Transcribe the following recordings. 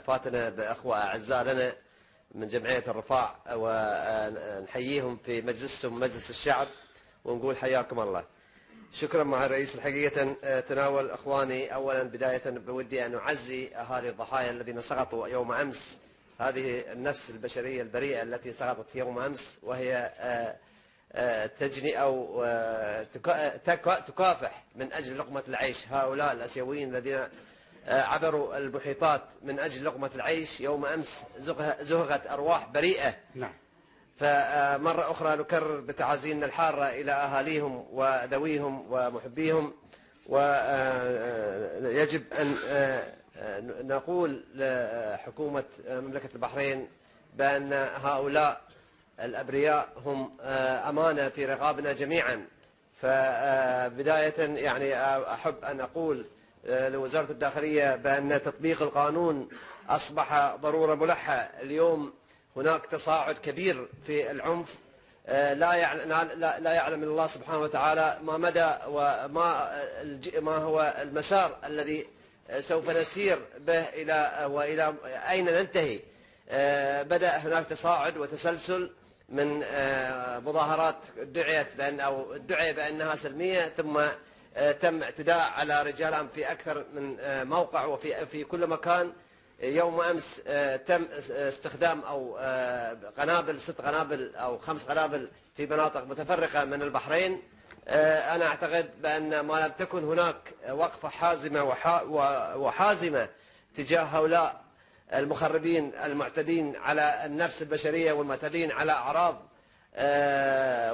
فاتنا بأخوة أعزاء لنا من جمعية الرفاع، ونحييهم في مجلسهم مجلس الشعب ونقول حياكم الله. شكرا مع الرئيس. الحقيقة تناول أخواني أولا بداية بودي أن أعزي أهالي الضحايا الذين سقطوا يوم أمس، هذه النفس البشرية البريئة التي سقطت يوم أمس وهي تجني أو تكافح من أجل لقمة العيش. هؤلاء الآسيويين الذين عبروا المحيطات من أجل لقمة العيش يوم أمس زهقت أرواح بريئة. نعم. فمرة أخرى نكرر بتعازينا الحارة إلى أهاليهم وذويهم ومحبيهم، ويجب أن نقول لحكومة مملكة البحرين بأن هؤلاء الأبرياء هم أمانة في رقابنا جميعا. فبداية يعني أحب أن أقول لوزارة الداخلية بأن تطبيق القانون أصبح ضرورة ملحة. اليوم هناك تصاعد كبير في العنف، لا يعلم الله سبحانه وتعالى ما مدى وما هو المسار الذي سوف نسير به وإلى أين ننتهي. بدأ هناك تصاعد وتسلسل من مظاهرات ادعي بأنها سلمية، ثم تم اعتداء على رجال أمن في أكثر من موقع وفي كل مكان. يوم أمس تم استخدام أو قنابل 6 قنابل أو 5 قنابل في مناطق متفرقة من البحرين. أنا أعتقد بأن ما لم تكن هناك وقفة حازمة وحازمة تجاه هؤلاء المخربين المعتدين على النفس البشرية والمعتدين على أعراض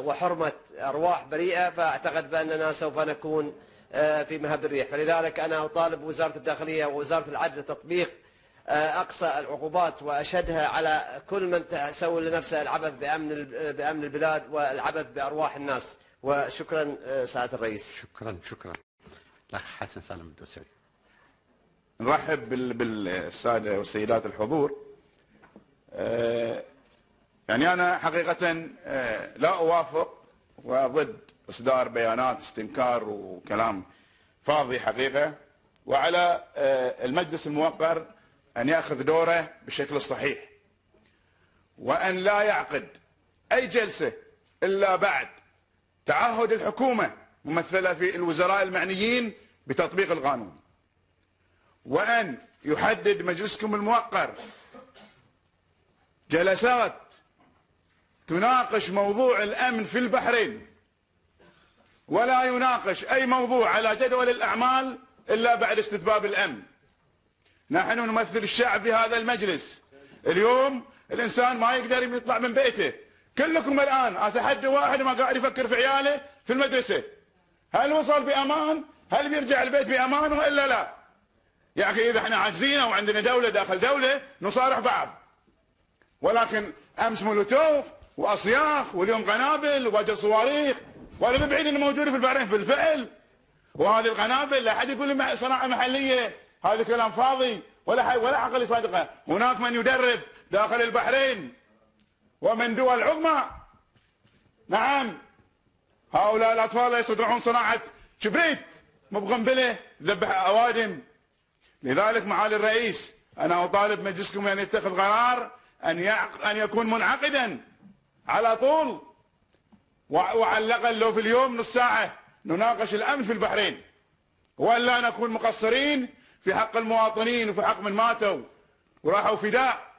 وحرمة أرواح بريئة، فأعتقد بأننا سوف نكون في مهب الريح. فلذلك أنا أطالب وزارة الداخلية ووزارة العدل تطبيق أقصى العقوبات وأشدها على كل من تسوي لنفسه العبث بأمن البلاد والعبث بأرواح الناس. وشكرا سعادة الرئيس. شكرا. الأخ حسن سالم الدوسري. نرحب بالسادة والسيدات الحضور. يعني أنا حقيقة لا أوافق وضد إصدار بيانات استنكار وكلام فاضي حقيقة، وعلى المجلس الموقر أن يأخذ دوره بشكل صحيح، وأن لا يعقد أي جلسة إلا بعد تعهد الحكومة ممثلة في الوزراء المعنيين بتطبيق القانون، وأن يحدد مجلسكم الموقر جلسات تناقش موضوع الأمن في البحرين، ولا يناقش أي موضوع على جدول الأعمال إلا بعد استتباب الأمن. نحن نمثل الشعب في هذا المجلس. اليوم الإنسان ما يقدر يطلع من بيته. كلكم الآن أتحدى واحد ما قاعد يفكر في عياله في المدرسة، هل وصل بأمان؟ هل بيرجع البيت بأمان وإلا لا؟ يعني إذا احنا عاجزين وعندنا دولة داخل دولة نصارح بعض، ولكن أمس مولوتوف وأصياخ واليوم قنابل وباجر صواريخ، ولا ببعيد انه موجوده في البحرين بالفعل. وهذه القنابل لا احد يقول لي صناعه محليه، هذا كلام فاضي ولا عقل يصادقه. هناك من يدرب داخل البحرين ومن دول عظمى. نعم، هؤلاء الاطفال يستطيعون صناعه كبريت مو بقنبله ذبح اوادم. لذلك معالي الرئيس انا اطالب مجلسكم ان يتخذ قرار ان يكون منعقدا على طول، وعلى الاقل لو في اليوم نص ساعه نناقش الامن في البحرين، والا نكون مقصرين في حق المواطنين وفي حق من ماتوا وراحوا فداء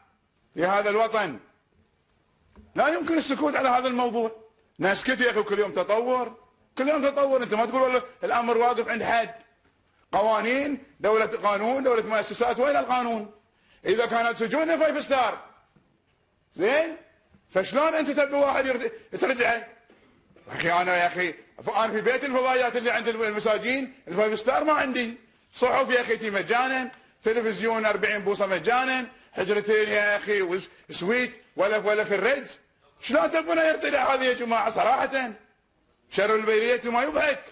لهذا الوطن لا يمكن السكوت على هذا الموضوع. نسكت يا اخي، وكل يوم تطور، كل يوم تطور. انت ما تقول والله الامر واقف عند حد. قوانين، دوله قانون، دوله مؤسسات، وين القانون؟ اذا كانت سجون 5 ستار زين، فشلون انت تبي واحد ترجعه؟ يا اخي انا في بيت الفضائيات اللي عند المساجين ال5 ستار ما عندي. صحف يا اخي مجانا، تلفزيون 40 بوصه مجانا، حجرتين يا اخي سويت ولا في الريدز. شلون تبون يرتدع هذه يا جماعه؟ صراحه شر البريه ما يضحك.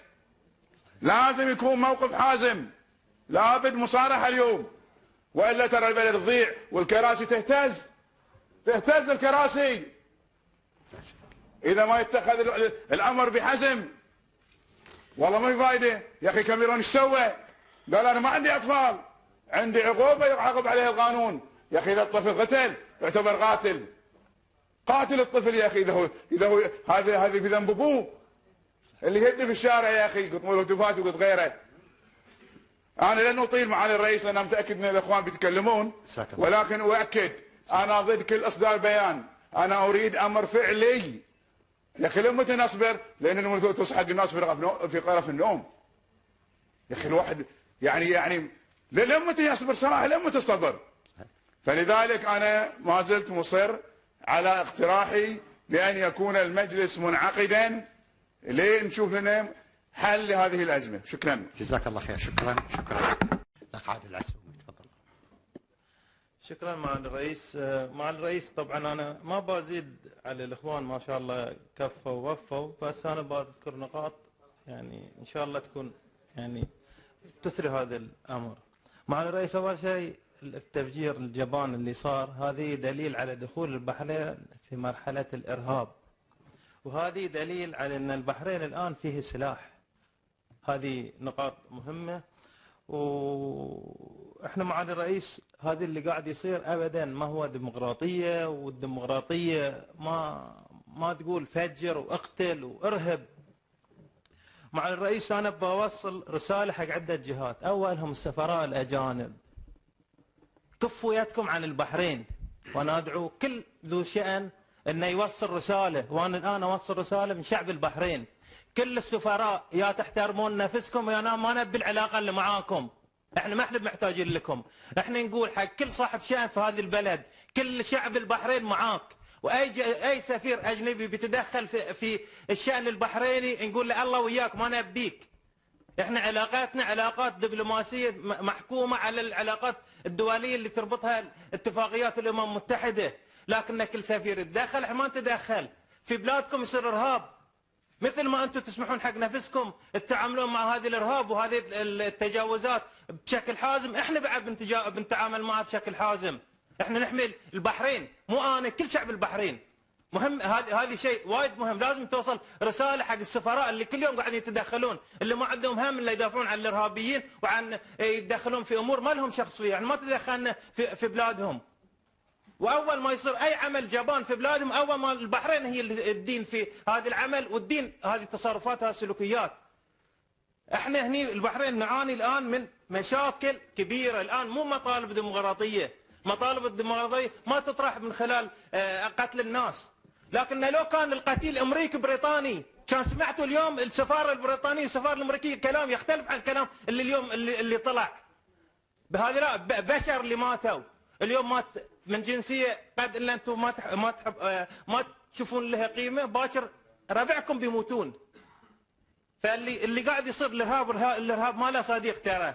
لازم يكون موقف حازم، لابد مصارحه اليوم، والا ترى البلد تضيع والكراسي تهتز الكراسي اذا ما يتخذ الامر بحزم. والله ما في فايده يا اخي. كاميرون ايش سوى؟ قال انا ما عندي اطفال، عندي عقوبه يعاقب عليها القانون. يا اخي اذا الطفل قتل يعتبر قاتل الطفل يا اخي. اذا هو هذه في ذنب ابوه اللي يهدي في الشارع يا اخي، قط مولوتوفات وقط غيره. انا لن اطيل معالي الرئيس لان متاكد ان الاخوان بيتكلمون، ولكن اؤكد انا ضد كل اصدار بيان. انا اريد امر فعلي. يا اخي لمتى نصبر؟ لان المولوتوف تسحق الناس في غرف النوم. يا اخي الواحد يعني لمتى يصبر صراحه؟ لمتى الصبر؟ فلذلك انا ما زلت مصر على اقتراحي بان يكون المجلس منعقدا لنشوف لنا حل لهذه الازمه. شكرا. جزاك الله خير. شكرا. الاخ عادل العسومي تفضل. شكرا معالي الرئيس. معالي الرئيس طبعا انا ما بزيد على الاخوان، ما شاء الله كفوا ووفوا، بس انا بذكر نقاط يعني ان شاء الله تكون يعني تثري هذا الامر. معالي الرئيس اول شيء التفجير الجبان اللي صار هذه دليل على دخول البحرين في مرحله الارهاب، وهذه دليل على ان البحرين الان فيه سلاح. هذه نقاط مهمه. واحنا معالي الرئيس هذا اللي قاعد يصير ابدا ما هو ديمقراطيه، والديمقراطيه ما تقول فجر واقتل وارهب. معالي الرئيس انا بوصل رساله حق عده جهات، اولهم السفراء الاجانب، كفوا يدكم عن البحرين، وانا ادعو كل ذو شأن انه يوصل رساله، وانا الان اوصل رساله من شعب البحرين. كل السفراء يا تحترمون نفسكم يا ما نبي العلاقه اللي معاكم، احنا ما احنا محتاجين لكم. احنا نقول حق كل صاحب شأن في هذه البلد، كل شعب البحرين معاك، واي سفير اجنبي بيتدخل في الشأن البحريني نقول له الله وياك ما نبيك. احنا علاقاتنا علاقات دبلوماسيه محكومه على العلاقات الدوليه اللي تربطها اتفاقيات الامم المتحده، لكن كل سفير يتدخل. احنا ما نتدخل. في بلادكم يصير ارهاب، مثل ما انتم تسمحون حق نفسكم تتعاملون مع هذه الارهاب وهذه التجاوزات بشكل حازم، احنا بعد بنتعامل معها بشكل حازم. احنا نحمي البحرين، مو انا، كل شعب البحرين. مهم هذه شيء وايد مهم. لازم توصل رساله حق السفراء اللي كل يوم قاعدين يتدخلون، اللي ما عندهم هم الا يدافعون عن الارهابيين وعن يتدخلون في امور ما لهم شخص فيها. يعني ما تدخلنا في بلادهم، واول ما يصير اي عمل جبان في بلادهم اول ما البحرين هي الدين في هذا العمل، والدين هذه التصرفات هذه السلوكيات. احنا هني البحرين نعاني الان من مشاكل كبيره. الان مو مطالب ديمقراطيه، مطالب الديمقراطيه ما تطرح من خلال قتل الناس، لكن لو كان القتيل امريكي بريطاني كان سمعتوا اليوم السفاره البريطانيه والسفاره الامريكيه كلام يختلف عن الكلام اللي اليوم اللي طلع. بهذه لا بشر اللي ماتوا اليوم مات من جنسيه قد ان انتم ما تشوفون لها قيمه، باكر ربعكم بيموتون. فاللي قاعد يصير الارهاب ما له صديق ترى.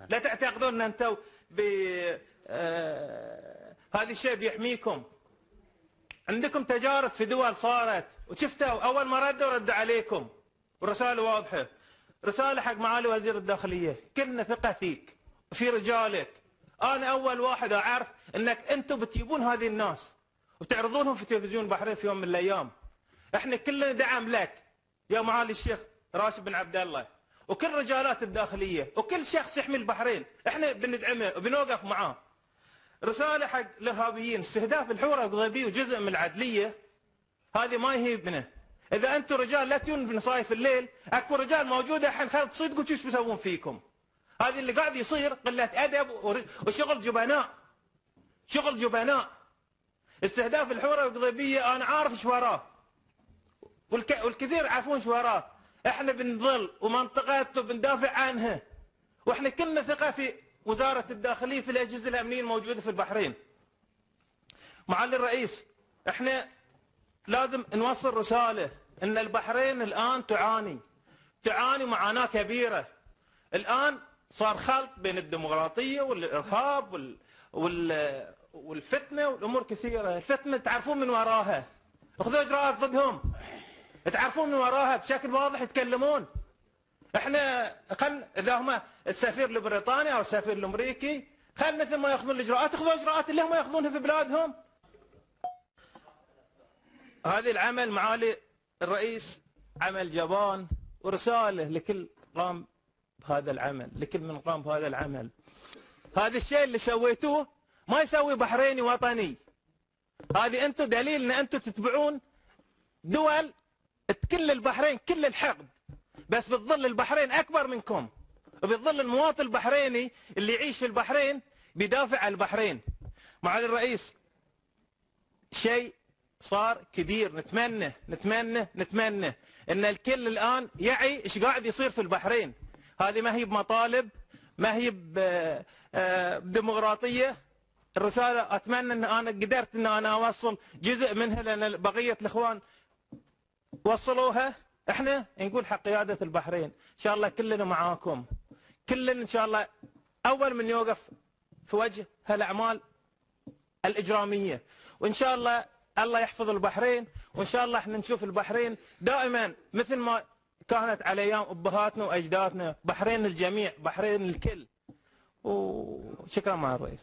لا تعتقدون ان انتم هذا الشيء بيحميكم. عندكم تجارب في دول صارت وشفتوا، اول ما ردوا عليكم، والرساله واضحه. رساله حق معالي وزير الداخليه، كلنا ثقه فيك في رجالك. انا اول واحد اعرف انك انتم بتجيبون هذه الناس وتعرضونهم في تلفزيون البحرين في يوم من الايام. احنا كلنا دعم لك يا معالي الشيخ راشد بن عبد الله، وكل رجالات الداخليه، وكل شخص يحمي البحرين احنا بندعمه وبنوقف معاه. رساله حق الارهابيين، استهداف الحوره الغربيه وجزء من العدليه هذه ما يهيبنا. اذا انتم رجال لا تجون بنصايف الليل، اكو رجال موجوده الحين خلت تصيدقوا شو بيسوون فيكم. هذه اللي قاعد يصير قله ادب وشغل جبناء، شغل جبناء. استهداف الحوره القضيبيه انا عارف ايش وراه، والكثير يعرفون ايش وراه. احنا بنظل ومنطقته بندافع عنها، واحنا كلنا ثقه في وزاره الداخليه في الاجهزه الامنيه الموجوده في البحرين. معالي الرئيس، احنا لازم نوصل رساله ان البحرين الان تعاني معاناه كبيره. الان صار خلط بين الديمقراطيه والارهاب والفتنه والامور كثيره. الفتنه تعرفون من وراها، اخذوا اجراءات ضدهم، تعرفون من وراها بشكل واضح يتكلمون. احنا اذا هم السفير البريطاني او السفير الامريكي، مثل ما ياخذون الاجراءات ياخذوا اجراءات اللي هم ياخذونها في بلادهم. هذا العمل معالي الرئيس عمل جبان، ورساله لكل قام بهذا العمل، لكل من قام بهذا العمل. هذا الشيء اللي سويتوه ما يسوي بحريني وطني. هذه انتم دليل ان انتم تتبعون دول تكل البحرين كل الحقد، بس بتظل البحرين اكبر منكم، وبيظل المواطن البحريني اللي يعيش في البحرين بيدافع عن البحرين. معالي الرئيس، شيء صار كبير. نتمنى ان الكل الان يعي ايش قاعد يصير في البحرين. هذه ما هي بمطالب، ما هي بديمقراطيه. الرساله اتمنى ان انا قدرت ان انا اوصل جزء منها، لان بقيه الاخوان وصلوها. احنا نقول حق قياده البحرين ان شاء الله كلنا معاكم، كلنا ان شاء الله اول من يوقف في وجه هالاعمال الاجراميه. وان شاء الله الله يحفظ البحرين، وان شاء الله احنا نشوف البحرين دائما مثل ما كانت على ايام ابهاتنا واجدادنا، بحرين الجميع، بحرين الكل. وشكرا مع الرئيس.